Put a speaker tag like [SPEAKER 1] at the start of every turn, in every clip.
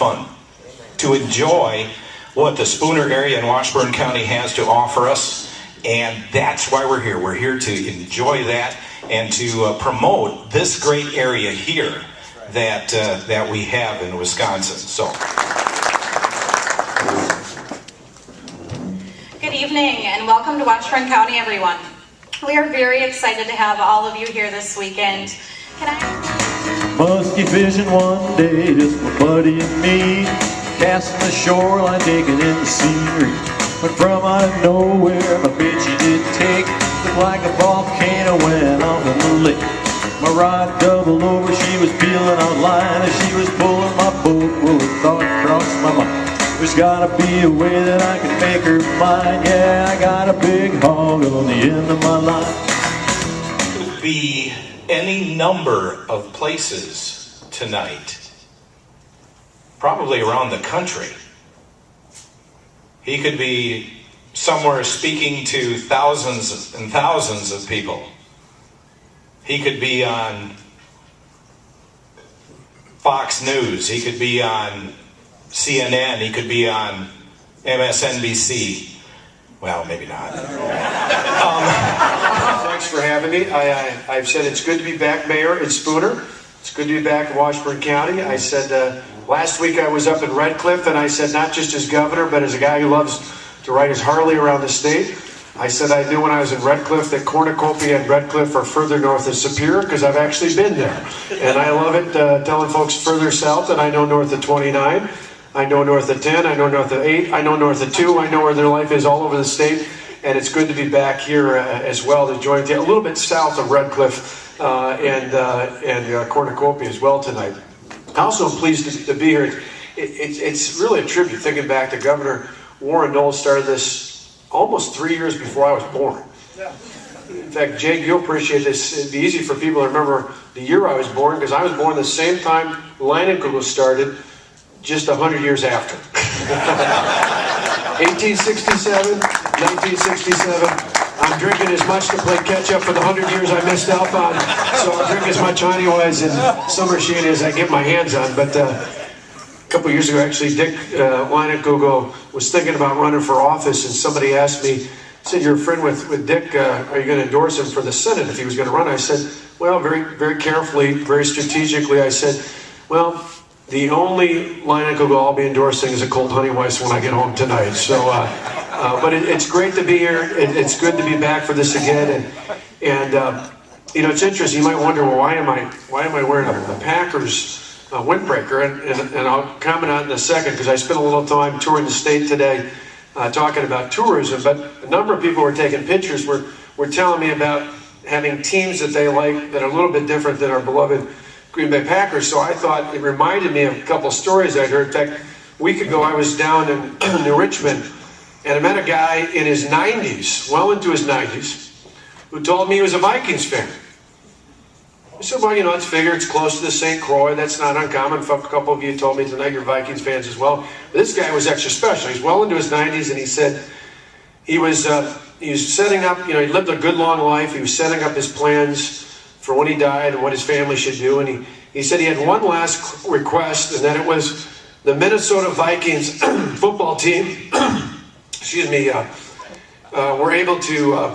[SPEAKER 1] fun, to enjoy what the Spooner area and Washburn County has to offer us. And that's why we're here. We're here to enjoy that and to promote this great area here that we have in Wisconsin. So,
[SPEAKER 2] good evening and welcome to Washburn County, everyone. We are very excited to have all of you here this weekend.
[SPEAKER 3] Musky fishing one day, just my buddy and me, casting the shoreline, taking in the scenery. But from out of nowhere, my bait she did take, looked like a volcano went off in the lake. My rod doubled over, she was peeling out line, as she was pulling my boat, well, a thought crossed my mind. There's gotta be a way that I can make her mine. Yeah, I got a big hog on the end of my line.
[SPEAKER 1] Could be any number of places tonight, probably around the country. He could be somewhere speaking to thousands and thousands of people. He could be on Fox News. He could be on CNN. He could be on MSNBC. Well, maybe not.
[SPEAKER 4] Thanks for having me. I've said it's good to be back, Mayor, in Spooner. It's good to be back in Washburn County. I said last week I was up in Red Cliff, and I said not just as governor, but as a guy who loves to ride his Harley around the state. I said I knew when I was in Red Cliff that Cornucopia and Red Cliff are further north of Superior, because I've actually been there. And I love it telling folks further south that I know north of 29. I know north of 10, I know north of 8, I know north of 2, I know where their life is all over the state, and it's good to be back here as well to join you a little bit south of Red Cliff and Cornucopia as well tonight. I'm also pleased to be here. It's really a tribute, thinking back to Governor Warren Knowles started this almost 3 years before I was born. In fact, Jake, you'll appreciate this. It'd be easy for people to remember the year I was born, because I was born the same time Leinenkugel started, just 100 years after. 1867, 1967. I'm drinking as much to play catch up for the 100 years I missed out on. So I'll drink as much Honeywise and summer shade as I get my hands on. But a couple years ago, actually, Dick Leinenkugel was thinking about running for office, and somebody asked me, said, "You're a friend with Dick, are you going to endorse him for the Senate if he was going to run?" I said, well, very, very carefully, very strategically, I said, well, the only Leinenkugel I'll be endorsing is a cold Honeyweiss when I get home tonight. So, but it's great to be here. It's good to be back for this again. And you know, it's interesting. You might wonder, well, why am I wearing a Packers windbreaker? And I'll comment on it in a second, because I spent a little time touring the state today talking about tourism. But a number of people were taking pictures. Were telling me about having teams that they like that are a little bit different than our beloved Green Bay Packers. So I thought it reminded me of a couple of stories I'd heard. In fact, a week ago I was down in New Richmond, and I met a guy in his 90s, well into his 90s, who told me he was a Vikings fan. I said, well, you know, let's figure it's close to the St. Croix. That's not uncommon. A couple of you told me tonight you're Vikings fans as well. But this guy was extra special. He's well into his 90s, and he said he was setting up, you know, he lived a good long life. He was setting up his plans for when he died and what his family should do. And he said he had one last request, and that it was the Minnesota Vikings football team, excuse me, were able to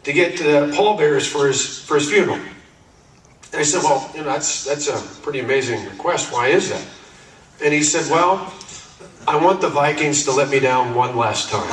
[SPEAKER 4] get the pallbearers for his funeral. And I said, well, you know, that's a pretty amazing request. Why is that? And he said, well, I want the Vikings to let me down one last time.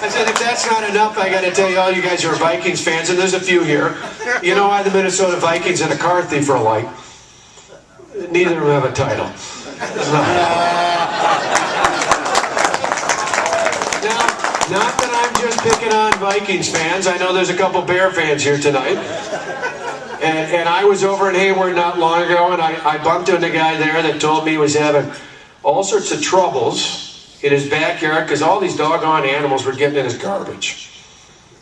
[SPEAKER 4] I said, if that's not enough, I got to tell you, all you guys who are Vikings fans, and there's a few here, you know why the Minnesota Vikings and a car thief are alike? Neither of them have a title. Now, not that I'm just picking on Vikings fans. I know there's a couple Bear fans here tonight. And I was over in Hayward not long ago, and I bumped into a guy there that told me he was having all sorts of troubles in his backyard because all these doggone animals were getting in his garbage.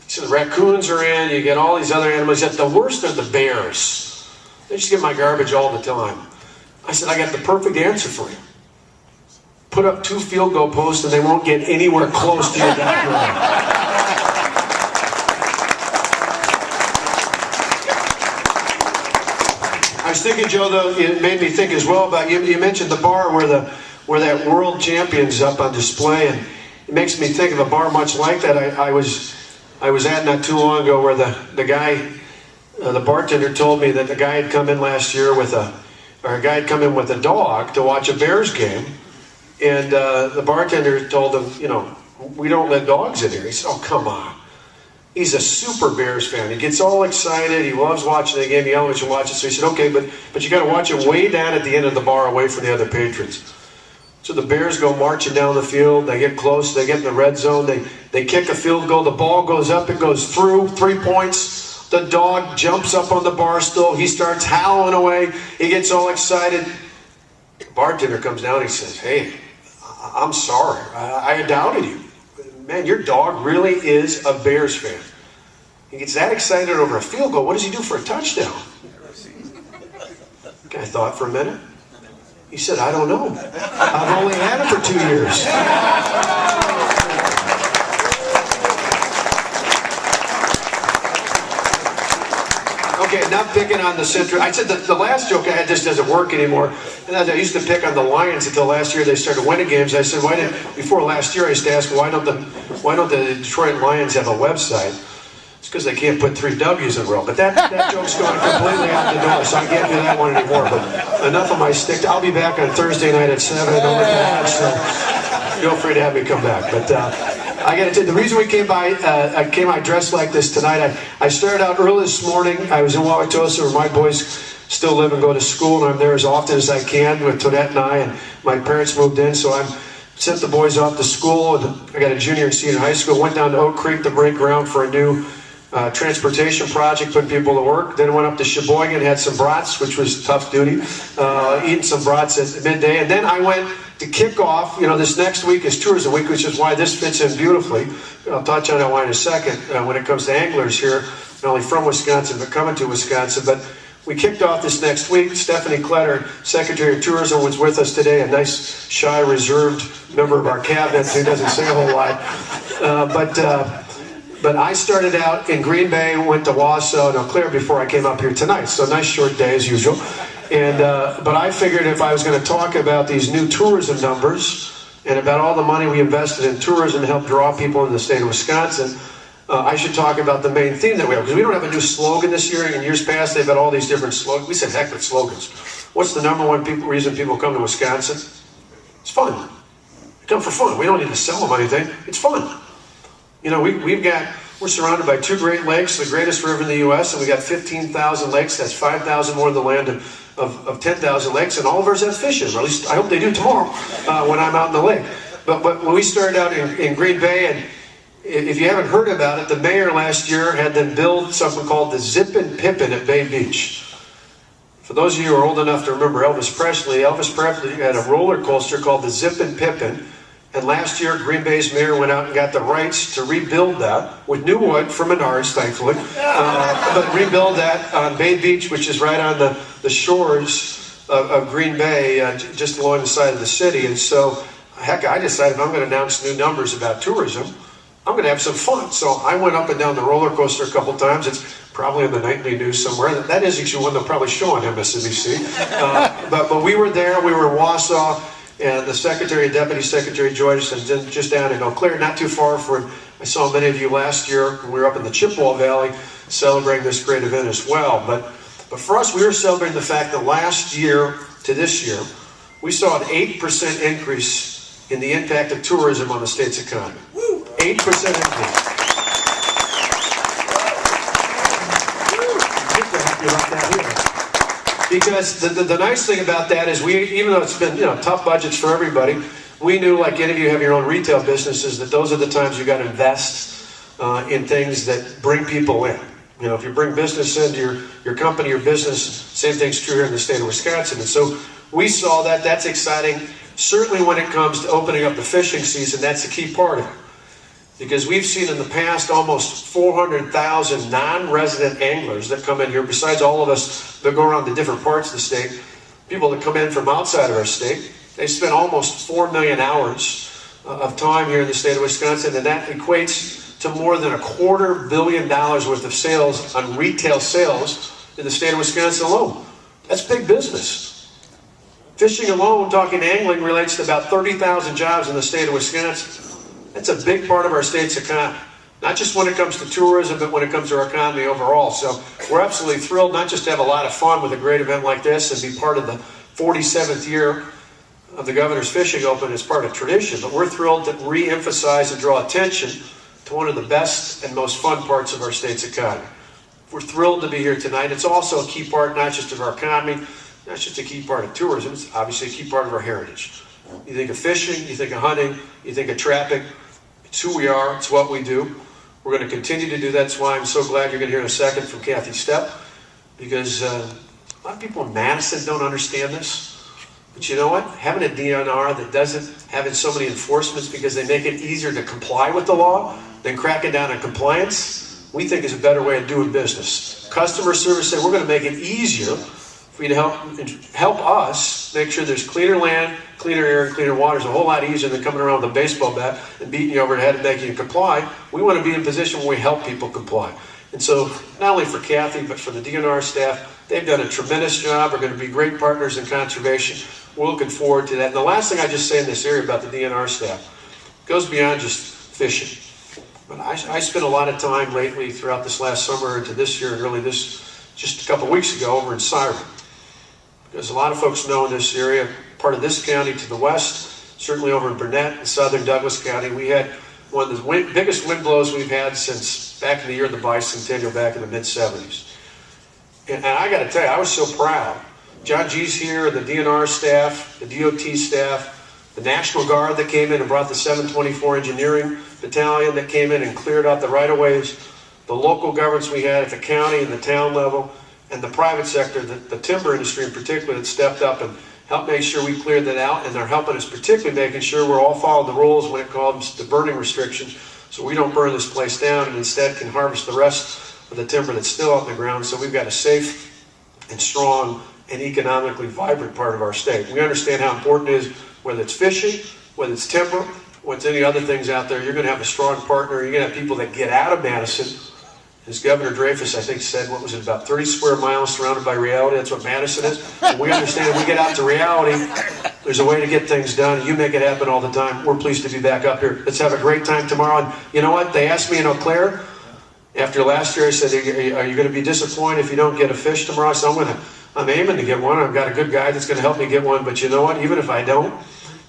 [SPEAKER 4] He said, raccoons are in, you get all these other animals. Yet the worst are the bears. They just get my garbage all the time. I said, I got the perfect answer for you. Put up 2 field goal posts and they won't get anywhere close to your backyard. was thinking, Joe, though, it made me think as well about, you mentioned the bar where that world champion's up on display, and it makes me think of a bar much like that. I was at not too long ago where the guy, the bartender told me that the guy had come in last year with a guy had come in with a dog to watch a Bears game, and the bartender told him, you know, we don't let dogs in here. He said, oh, come on. He's a super Bears fan. He gets all excited. He loves watching the game. He always watches it. So he said, okay, but you got to watch it way down at the end of the bar away from the other patrons. So the Bears go marching down the field. They get close. They get in the red zone. They kick a field goal. The ball goes up. It goes through. 3 points. The dog jumps up on the bar stool. He starts howling away. He gets all excited. The bartender comes down. He says, hey, I'm sorry. I doubted you. Man, your dog really is a Bears fan. He gets that excited over a field goal. What does he do for a touchdown? Guy thought for a minute. He said, I don't know. I've only had it for 2 years. Okay, enough picking on the Central. I said the last joke I had just doesn't work anymore. And I used to pick on the Lions until last year they started winning games. I said, before last year I used to ask, why don't the Detroit Lions have a website? It's because they can't put 3 W's in a row. But that joke's gone completely out the door, so I can't do that one anymore. But enough of my stick. I'll be back on Thursday night at 7 over the so feel free to have me come back. But I got to tell you, the reason we came by, I came out dressed like this tonight. I started out early this morning. I was in Wauwatosa where my boys still live and go to school, and I'm there as often as I can with Tonette and I. And my parents moved in, so I sent the boys off to school. And I got a junior and senior in high school. Went down to Oak Creek to break ground for a new transportation project, putting people to work. Then went up to Sheboygan, had some brats, which was tough duty, eating some brats at midday. And then I went to kick off, this next week is Tourism Week, which is why this fits in beautifully. I'll touch on that one in a second when it comes to anglers here, not only from Wisconsin, but coming to Wisconsin. But we kicked off this next week. Stephanie Kletter, Secretary of Tourism, was with us today, a nice, shy, reserved member of our cabinet who doesn't say a whole lot. But I started out in Green Bay, went to Wausau and Eau Claire before I came up here tonight. So nice short day as usual. And but I figured if I was going to talk about these new tourism numbers and about all the money we invested in tourism to help draw people into the state of Wisconsin, I should talk about the main theme that we have. Because we don't have a new slogan this year. In years past, they've had all these different slogans. We said, heck with slogans. What's the number one reason people come to Wisconsin? It's fun. They come for fun. We don't need to sell them anything. It's fun. We're surrounded by 2 Great Lakes, the greatest river in the U.S., and we got 15,000 lakes. That's 5,000 more than the land of 10,000 lakes, and all of ours have fish in them. Or at least I hope they do tomorrow when I'm out in the lake. But when we started out in Green Bay, and if you haven't heard about it, the mayor last year had them build something called the Zippin' Pippin at Bay Beach. For those of you who are old enough to remember Elvis Presley had a roller coaster called the Zippin' Pippin. And last year, Green Bay's mayor went out and got the rights to rebuild that with new wood from Menards, thankfully. But rebuild that on Bay Beach, which is right on the shores of Green Bay, just along the side of the city. And so, heck, I decided if I'm going to announce new numbers about tourism, I'm going to have some fun. So I went up and down the roller coaster a couple times. It's probably in the nightly news somewhere. That is actually one they'll probably show on MSNBC. But we were there. We were in Wausau. And the Secretary and Deputy Secretary joined us, and just down in Eau Claire, not too far from. I saw many of you last year when we were up in the Chippewa Valley celebrating this great event as well. But for us, we were celebrating the fact that last year to this year, we saw an 8% increase in the impact of tourism on the state's economy. 8% increase. Because the nice thing about that is even though it's been tough budgets for everybody, we knew, like any of you have your own retail businesses, that those are the times you got to invest in things that bring people in. If you bring business into your company or business, same thing's true here in the state of Wisconsin. And so we saw that. That's exciting. Certainly when it comes to opening up the fishing season, that's a key part of it. Because we've seen in the past almost 400,000 non-resident anglers that come in here, besides all of us that go around to different parts of the state, people that come in from outside of our state. They spend almost 4 million hours of time here in the state of Wisconsin, and that equates to more than $250 million worth of sales on retail sales in the state of Wisconsin alone. That's big business. Fishing alone, talking angling, relates to about 30,000 jobs in the state of Wisconsin. That's a big part of our state's economy. Not just when it comes to tourism, but when it comes to our economy overall. So we're absolutely thrilled not just to have a lot of fun with a great event like this and be part of the 47th year of the Governor's Fishing Open as part of tradition, but we're thrilled to re-emphasize and draw attention to one of the best and most fun parts of our state's economy. We're thrilled to be here tonight. It's also a key part not just of our economy, not just a key part of tourism, it's obviously a key part of our heritage. You think of fishing, you think of hunting, you think of trapping. It's who we are, it's what we do. We're going to continue to do that. That's why I'm so glad you're going to hear in a second from Kathy Stepp, because a lot of people in Madison don't understand this. But you know what? Having a DNR that doesn't have so many enforcements because they make it easier to comply with the law than cracking down on compliance, we think is a better way of doing business. Customer service said we're going to make it easier for you to help us make sure there's cleaner land, cleaner air, and cleaner water. It's a whole lot easier than coming around with a baseball bat and beating you over the head and making you comply. We want to be in a position where we help people comply. And so, not only for Kathy, but for the DNR staff, they've done a tremendous job. We're going to be great partners in conservation. We're looking forward to that. And the last thing I just say in this area about the DNR staff goes beyond just fishing. But I spent a lot of time lately throughout this last summer into this year and really just a couple of weeks ago over in Siren. Because a lot of folks know in this area, part of this county to the west, certainly over in Burnett and southern Douglas County, we had one of the biggest wind blows we've had since back in the year of the bicentennial back in the mid-70s. And I got to tell you, I was so proud. John G's here, the DNR staff, the DOT staff, the National Guard that came in and brought the 724 Engineering Battalion that came in and cleared out the right-of-ways, the local governments we had at the county and the town level, and the private sector, the timber industry in particular, that stepped up and helped make sure we cleared that out, and they're helping us particularly making sure we're all following the rules when it comes to burning restrictions, so we don't burn this place down and instead can harvest the rest of the timber that's still out in the ground, so we've got a safe and strong and economically vibrant part of our state. We understand how important it is, whether it's fishing, whether it's timber, whether it's any other things out there, you're going to have a strong partner, you're going to have people that get out of Madison. As Governor Dreyfus, I think, said, what was it, about 30 square miles surrounded by reality? That's what Madison is. And we understand if we get out to reality, there's a way to get things done. You make it happen all the time. We're pleased to be back up here. Let's have a great time tomorrow. And you know what? They asked me in Eau Claire, after last year, I said, are you going to be disappointed if you don't get a fish tomorrow? I said, I'm aiming to get one. I've got a good guy that's going to help me get one. But you know what? Even if I don't,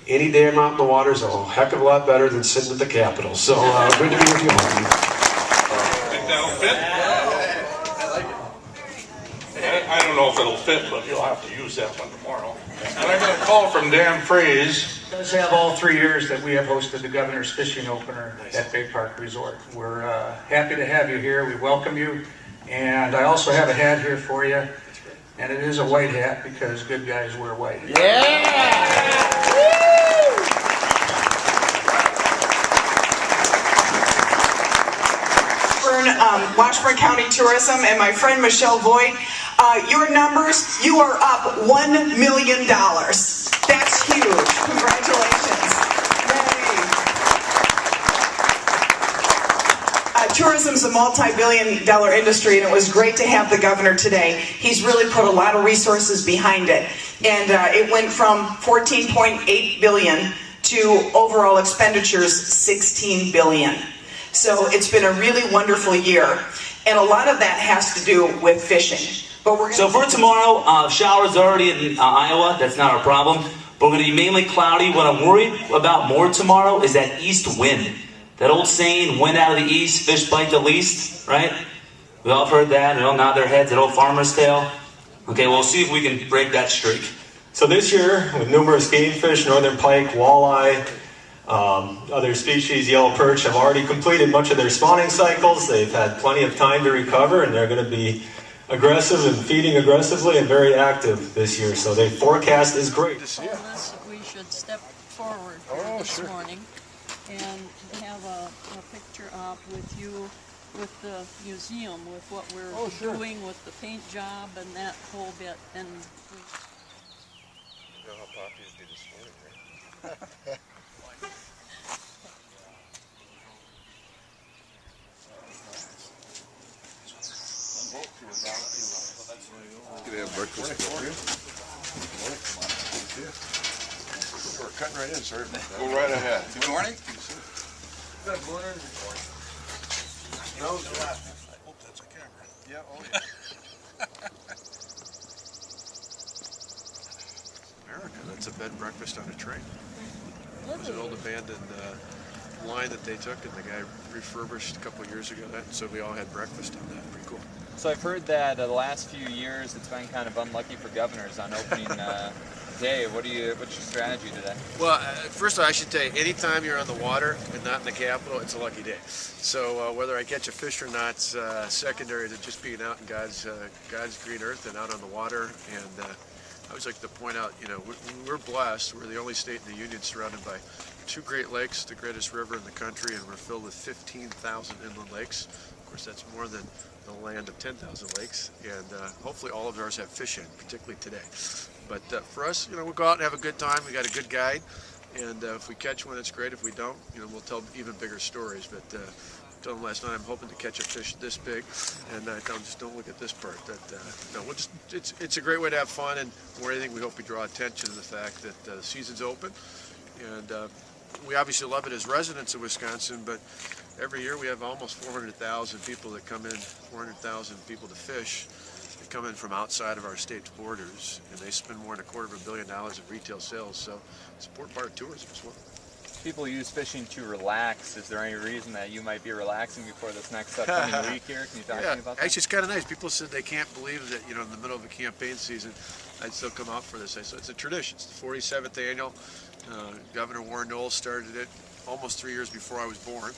[SPEAKER 4] any day I'm out in the water is a heck of a lot better than sitting at the Capitol. So good to be with you all.
[SPEAKER 5] I don't know if it'll fit, but you'll have to use that one tomorrow. And I got a call from Dan Fraze.
[SPEAKER 6] It does have all 3 years that we have hosted the Governor's Fishing Opener at Bay Park Resort. We're happy to have you here. We welcome you. And I also have a hat here for you. And it is a white hat because good guys wear white.
[SPEAKER 7] Yeah!
[SPEAKER 8] Washburn County Tourism and my friend Michelle Voigt, your numbers, you are up $1 million. That's huge. Congratulations. Yay. Tourism is a multi-billion-dollar industry, and it was great to have the governor today. He's really put a lot of resources behind it, and it went from $14.8 billion to overall expenditures $16 billion. So it's been a really wonderful year, and a lot of that has to do with fishing. But we're
[SPEAKER 7] So for tomorrow, showers already in Iowa. That's not our problem. But we're going to be mainly cloudy. What I'm worried about more tomorrow is that east wind. That old saying, wind out of the east, fish bite the least, right? We all heard that. They all nod their heads, that old farmer's tale. Okay, we'll see if we can break that streak.
[SPEAKER 3] So this year, with numerous game fish, northern pike, walleye, other species, yellow perch, have already completed much of their spawning cycles. They've had plenty of time to recover, and they're going to be aggressive and feeding aggressively and very active this year. So the forecast is great.
[SPEAKER 9] We should step forward here this morning and have a picture up with you, with the museum, with what we're doing with the paint job and that whole bit. And
[SPEAKER 5] You know how poppies do this morning, right?
[SPEAKER 10] Gonna have breakfast. We're cutting right in, sir. Go right ahead. Good morning. Good morning. I hope that's a camera. Yeah, oh yeah. America, that's a bed and breakfast on a train. It was an old abandoned line that they took, and the guy refurbished a couple of years ago. So we all had breakfast on that. Pretty cool.
[SPEAKER 11] So I've heard that the last few years it's been kind of unlucky for governors on opening day. What's your strategy today?
[SPEAKER 10] Well, first of all, I should tell you, anytime you're on the water and not in the Capitol, it's a lucky day. So whether I catch a fish or not, secondary to just being out in God's green earth and out on the water. And I always like to point out, you know, we're blessed. We're the only state in the union surrounded by 2 Great Lakes, the greatest river in the country, and we're filled with 15,000 inland lakes. Of course, that's more than the land of 10,000 lakes, and hopefully all of ours have fish in, particularly today. But for us, you know, we'll go out and have a good time. We got a good guide, and if we catch one, it's great. If we don't, you know, we'll tell even bigger stories. But I told them last night I'm hoping to catch a fish this big, and I tell them just don't look at this part. That no, we'll just it's a great way to have fun, and more than anything, we hope we draw attention to the fact that the season's open, and we obviously love it as residents of Wisconsin, but every year we have almost 400,000 people that come in, 400,000 people to fish. They come in from outside of our state's borders, and they spend more than $250 million in retail sales, so it's an important part of tourism as well.
[SPEAKER 11] People use fishing to relax. Is there any reason that you might be relaxing before this next upcoming week here? Can you talk to me about that?
[SPEAKER 10] Actually, it's kind of nice. People said they can't believe that, you know, in the middle of a campaign season, I'd still come out for this. I said it's a tradition. It's the 47th annual. Governor Warren Knowles started it almost 3 years before I was born,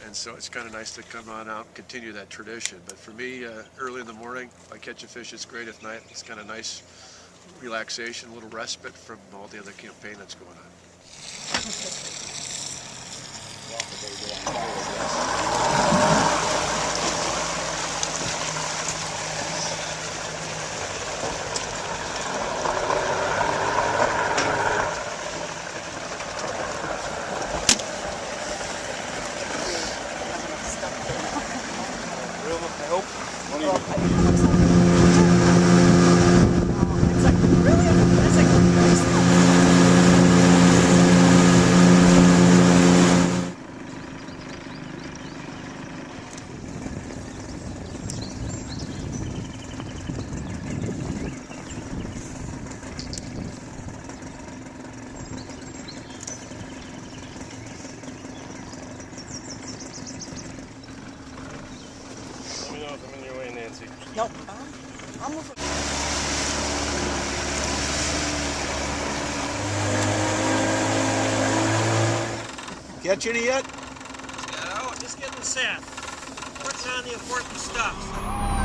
[SPEAKER 10] and so it's kind of nice to come on out and continue that tradition. But for me, early in the morning, if I catch a fish, it's great. If not, it's kind of nice relaxation, a little respite from all the other campaign that's going on.
[SPEAKER 8] Nope. I'm over.
[SPEAKER 12] Catch any yet?
[SPEAKER 13] No, just getting set. Working on the important stuff.